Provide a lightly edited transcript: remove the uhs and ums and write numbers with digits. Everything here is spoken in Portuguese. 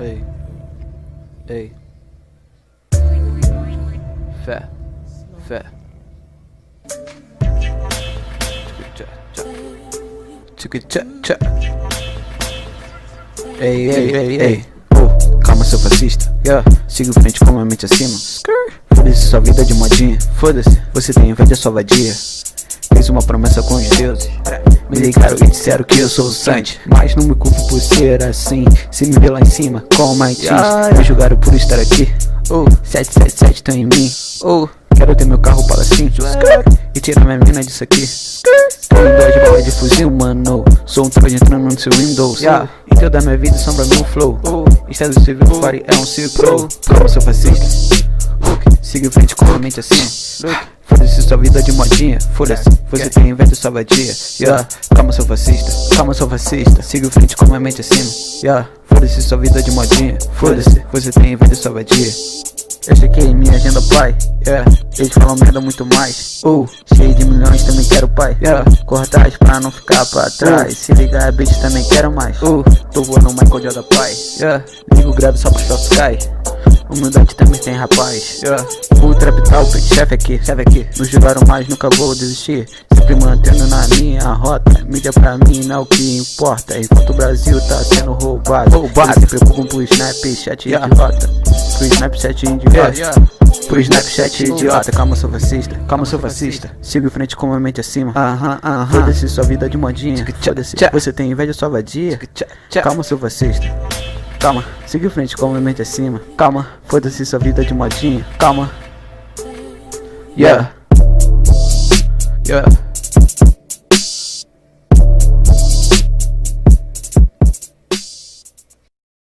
Ei, ei. Fé, fé. Tchá. Ei. Oh, calma, seu fascista. Siga em frente com a mente acima. Foda-se sua vida de modinha. Foda-se, você tem inveja sua vadia. Fiz uma promessa com os deuses. Me ligaram e disseram que eu sou o Sandy, mas não me culpo por ser assim. Se me vê lá em cima com uma ITs, me julgaram por estar aqui. 777 tão em mim. Quero ter meu carro palacinho e tirar minha mina disso aqui. Tenho 2 balas de fuzil, mano. Sou um troll entrando no seu Windows. Em toda a minha vida sombra meu flow. Estado civil fire é um ciclo. Calma, seu fascista. Siga em frente com a mente assim. Foda-se sua vida de modinha. Foda-se, você tem inveja sua vadia. Calma, seu fascista. Siga em frente com a mente acima. Foda-se sua vida de modinha. Foda-se, você tem inveja sua vadia. Eu chequei minha agenda, pai. Eles falam merda muito mais. Cheio de milhões, também quero, pai. Cortais pra não ficar pra trás. Se ligar, bitch, também quero mais. Tô voando no Michael Jordan, pai. Ligo grave só pro shots cai. Humildade também tem, rapaz. O trap tá, o preto chefe aqui. Nos julgaram, mas nunca vou desistir. Sempre mantendo na minha rota. Mídia pra mim não é o que importa. Enquanto o Brasil tá sendo roubado. Eles se preocupam pro Snapchat idiota. Pro Snapchat idiota. Pro Snapchat idiota. Calma, seu fascista. Siga em frente com a mente acima. Foda-se sua vida de modinha. Foda-se, você tem inveja sua vadia. Calma, seu fascista. Calma, siga em frente com a mente acima. Calma, foda-se sua vida de modinha. Calma.